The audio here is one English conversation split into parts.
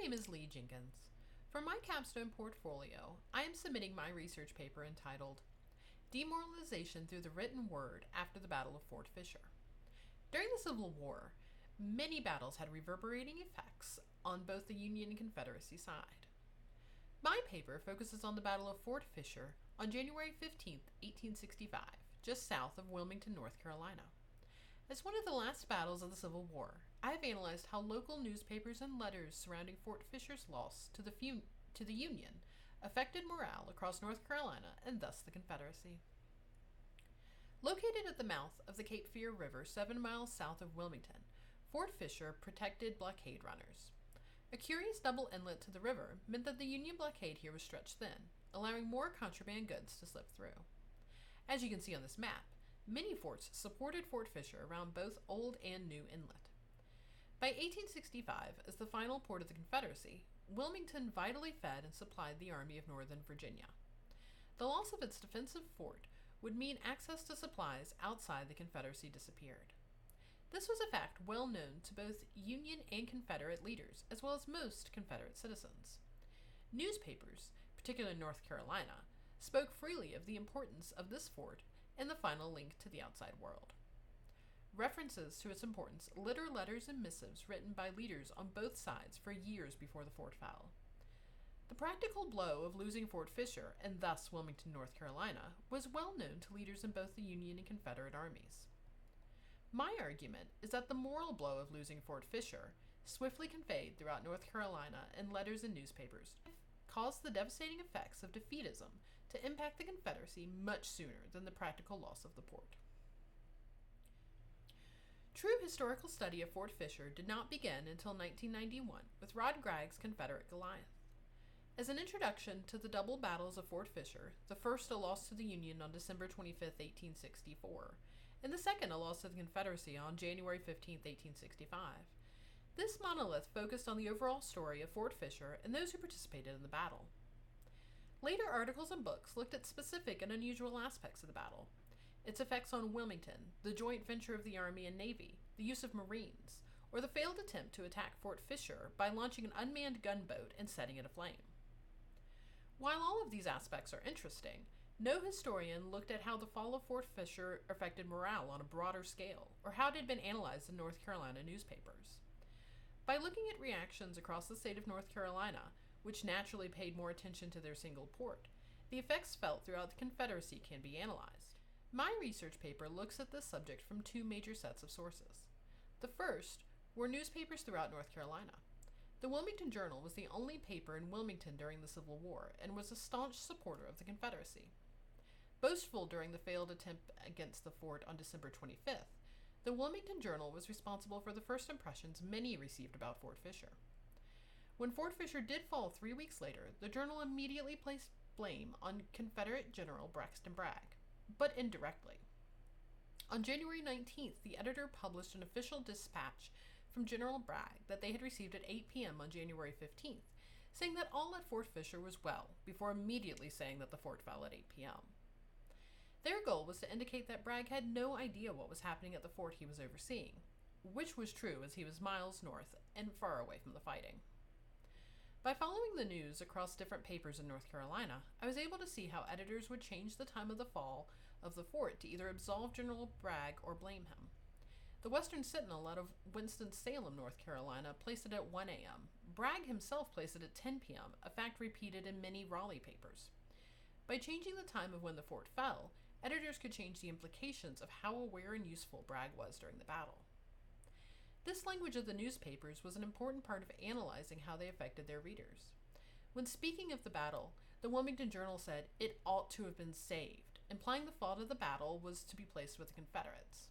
name is Leigh Jenkins. For my Capstone portfolio, I am submitting my research paper entitled Demoralization Through the Written Word After the Battle of Fort Fisher. During the Civil War, many battles had reverberating effects on both the Union and Confederacy side. My paper focuses on the Battle of Fort Fisher on January 15, 1865, just south of Wilmington, North Carolina. As one of the last battles of the Civil War, I have analyzed how local newspapers and letters surrounding Fort Fisher's loss to the Union affected morale across North Carolina and thus the Confederacy. Located at the mouth of the Cape Fear River 7 miles south of Wilmington, Fort Fisher protected blockade runners. A curious double inlet to the river meant that the Union blockade here was stretched thin, allowing more contraband goods to slip through. As you can see on this map, many forts supported Fort Fisher around both Old and New Inlet. By 1865, as the final port of the Confederacy, Wilmington vitally fed and supplied the Army of Northern Virginia. The loss of its defensive fort would mean access to supplies outside the Confederacy disappeared. This was a fact well known to both Union and Confederate leaders, as well as most Confederate citizens. Newspapers, particularly in North Carolina, spoke freely of the importance of this fort and the final link to the outside world. References to its importance litter letters and missives written by leaders on both sides for years before the fort fell. The practical blow of losing Fort Fisher, and thus Wilmington, North Carolina, was well known to leaders in both the Union and Confederate armies. My argument is that the moral blow of losing Fort Fisher, swiftly conveyed throughout North Carolina in letters and newspapers, caused the devastating effects of defeatism to impact the Confederacy much sooner than the practical loss of the port. True historical study of Fort Fisher did not begin until 1991 with Rod Gragg's Confederate Goliath. As an introduction to the double battles of Fort Fisher, the first a loss to the Union on December 25, 1864, and the second a loss to the Confederacy on January 15, 1865, this monolith focused on the overall story of Fort Fisher and those who participated in the battle. Later articles and books looked at specific and unusual aspects of the battle, its effects on Wilmington, the joint venture of the Army and Navy, the use of Marines, or the failed attempt to attack Fort Fisher by launching an unmanned gunboat and setting it aflame. While all of these aspects are interesting, no historian looked at how the fall of Fort Fisher affected morale on a broader scale, or how it had been analyzed in North Carolina newspapers. By looking at reactions across the state of North Carolina, which naturally paid more attention to their single port, the effects felt throughout the Confederacy can be analyzed. My research paper looks at this subject from two major sets of sources. The first were newspapers throughout North Carolina. The Wilmington Journal was the only paper in Wilmington during the Civil War and was a staunch supporter of the Confederacy. Boastful during the failed attempt against the fort on December 25th, the Wilmington Journal was responsible for the first impressions many received about Fort Fisher. When Fort Fisher did fall 3 weeks later, the Journal immediately placed blame on Confederate General Braxton Bragg, but indirectly. On January 19th, the editor published an official dispatch from General Bragg that they had received at 8 p.m. on January 15th, saying that all at Fort Fisher was well, before immediately saying that the fort fell at 8 p.m. Their goal was to indicate that Bragg had no idea what was happening at the fort he was overseeing, which was true as he was miles north and far away from the fighting. By following the news across different papers in North Carolina, I was able to see how editors would change the time of the fall of the fort to either absolve General Bragg or blame him. The Western Sentinel out of Winston-Salem, North Carolina, placed it at 1 a.m. Bragg himself placed it at 10 p.m., a fact repeated in many Raleigh papers. By changing the time of when the fort fell, editors could change the implications of how aware and useful Bragg was during the battle. This language of the newspapers was an important part of analyzing how they affected their readers. When speaking of the battle, the Wilmington Journal said it ought to have been saved, implying the fault of the battle was to be placed with the Confederates.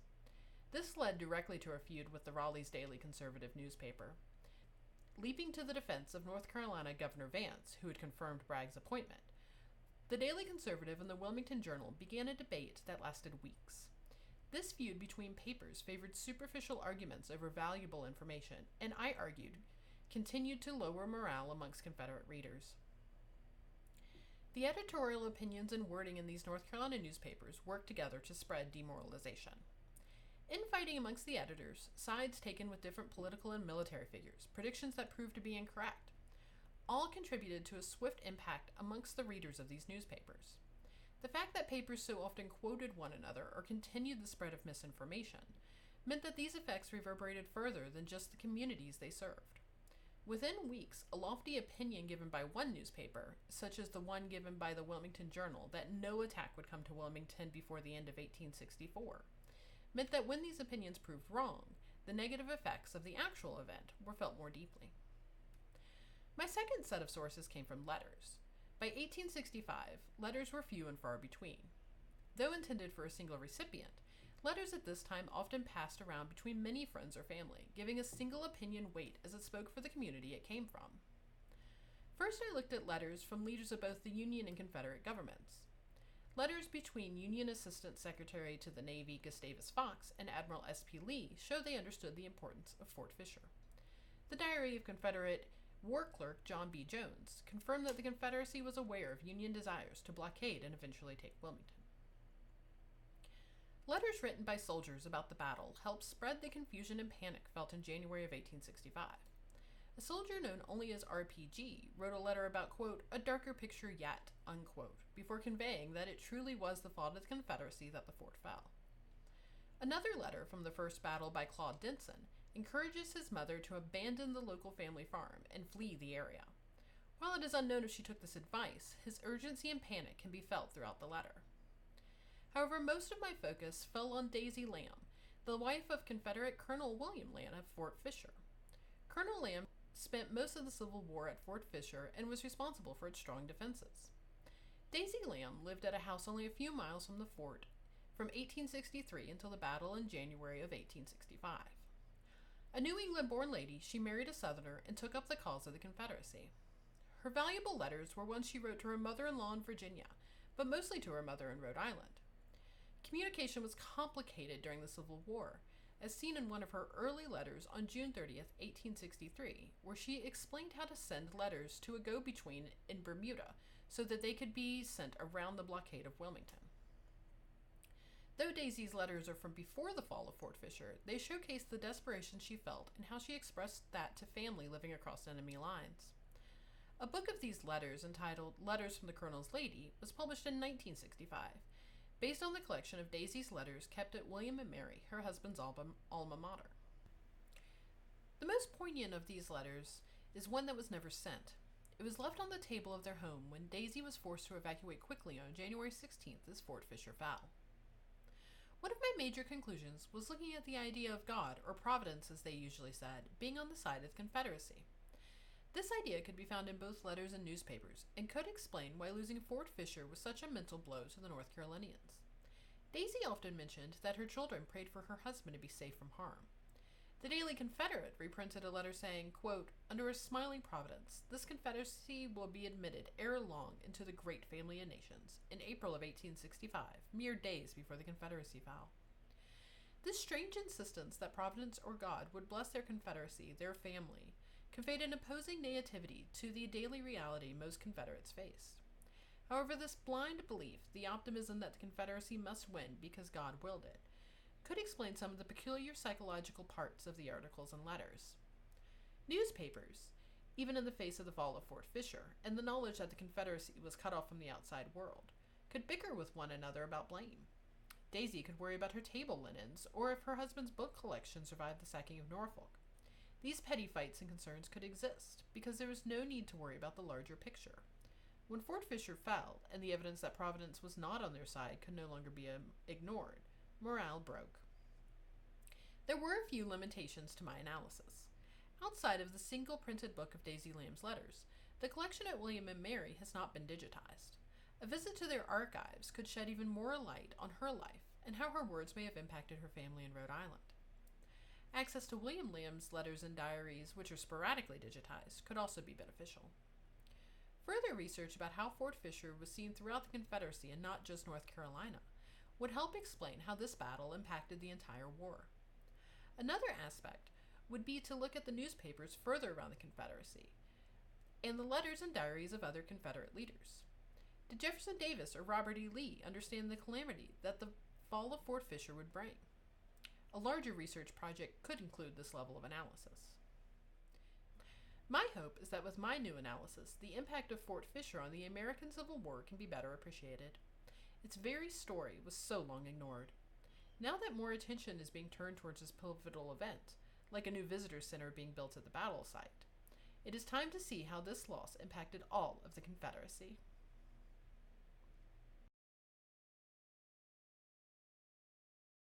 This led directly to a feud with the Raleigh's Daily Conservative newspaper. Leaping to the defense of North Carolina Governor Vance, who had confirmed Bragg's appointment, the Daily Conservative and the Wilmington Journal began a debate that lasted weeks. This feud between papers favored superficial arguments over valuable information, and I argued, continued to lower morale amongst Confederate readers. The editorial opinions and wording in these North Carolina newspapers worked together to spread demoralization. Infighting amongst the editors, sides taken with different political and military figures, predictions that proved to be incorrect. all contributed to a swift impact amongst the readers of these newspapers. The fact that papers so often quoted one another or continued the spread of misinformation meant that these effects reverberated further than just the communities they served. Within weeks, a lofty opinion given by one newspaper, such as the one given by the Wilmington Journal that no attack would come to Wilmington before the end of 1864, meant that when these opinions proved wrong, the negative effects of the actual event were felt more deeply. My second set of sources came from letters. By 1865, letters were few and far between. Though intended for a single recipient, letters at this time often passed around between many friends or family, giving a single opinion weight as it spoke for the community it came from. First, I looked at letters from leaders of both the Union and Confederate governments. Letters between Union Assistant Secretary to the Navy Gustavus Fox and Admiral S.P. Lee show they understood the importance of Fort Fisher. The diary of Confederate War Clerk John B. Jones confirmed that the Confederacy was aware of Union desires to blockade and eventually take Wilmington. Letters written by soldiers about the battle helped spread the confusion and panic felt in January of 1865. A soldier known only as RPG wrote a letter about, quote, a darker picture yet, unquote, before conveying that it truly was the fault of the Confederacy that the fort fell. Another letter from the first battle by Claude Denson encourages his mother to abandon the local family farm and flee the area. While it is unknown if she took this advice, his urgency and panic can be felt throughout the letter. However, most of my focus fell on Daisy Lamb, the wife of Confederate Colonel William Lamb of Fort Fisher. Colonel Lamb spent most of the Civil War at Fort Fisher and was responsible for its strong defenses. Daisy Lamb lived at a house only a few miles from the fort from 1863 until the battle in January of 1865. A New England-born lady, she married a Southerner and took up the cause of the Confederacy. Her valuable letters were ones she wrote to her mother-in-law in Virginia, but mostly to her mother in Rhode Island. Communication was complicated during the Civil War, as seen in one of her early letters on June 30th, 1863, where she explained how to send letters to a go-between in Bermuda so that they could be sent around the blockade of Wilmington. Though Daisy's letters are from before the fall of Fort Fisher, they showcase the desperation she felt and how she expressed that to family living across enemy lines. A book of these letters, entitled Letters from the Colonel's Lady, was published in 1965, based on the collection of Daisy's letters kept at William and Mary, her husband's alma mater. The most poignant of these letters is one that was never sent. It was left on the table of their home when Daisy was forced to evacuate quickly on January 16th as Fort Fisher fell. One of my major conclusions was looking at the idea of God, or Providence as they usually said, being on the side of the Confederacy. This idea could be found in both letters and newspapers, and could explain why losing Fort Fisher was such a mental blow to the North Carolinians. Daisy often mentioned that her children prayed for her husband to be safe from harm. The Daily Confederate reprinted a letter saying, quote, under a smiling providence, this Confederacy will be admitted ere long into the great family of nations, in April of 1865, mere days before the Confederacy fell. This strange insistence that Providence or God would bless their Confederacy, their family, conveyed an imposing naivety to the daily reality most Confederates faced. However, this blind belief, the optimism that the Confederacy must win because God willed it, could explain some of the peculiar psychological parts of the articles and letters. Newspapers, even in the face of the fall of Fort Fisher and the knowledge that the Confederacy was cut off from the outside world, could bicker with one another about blame. Daisy could worry about her table linens or if her husband's book collection survived the sacking of Norfolk. These petty fights and concerns could exist because there was no need to worry about the larger picture. When Fort Fisher fell, and the evidence that Providence was not on their side could no longer be ignored, morale broke. There were a few limitations to my analysis. Outside of the single printed book of Daisy Lamb's letters, the collection at William and Mary has not been digitized. A visit to their archives could shed even more light on her life and how her words may have impacted her family in Rhode Island. Access to William Lamb's letters and diaries, which are sporadically digitized, could also be beneficial. Further research about how Fort Fisher was seen throughout the Confederacy and not just North Carolina would help explain how this battle impacted the entire war. Another aspect would be to look at the newspapers further around the Confederacy and the letters and diaries of other Confederate leaders. Did Jefferson Davis or Robert E. Lee understand the calamity that the fall of Fort Fisher would bring? A larger research project could include this level of analysis. My hope is that with my new analysis, the impact of Fort Fisher on the American Civil War can be better appreciated. Its very story was so long ignored. Now that more attention is being turned towards this pivotal event, like a new visitor center being built at the battle site, it is time to see how this loss impacted all of the Confederacy.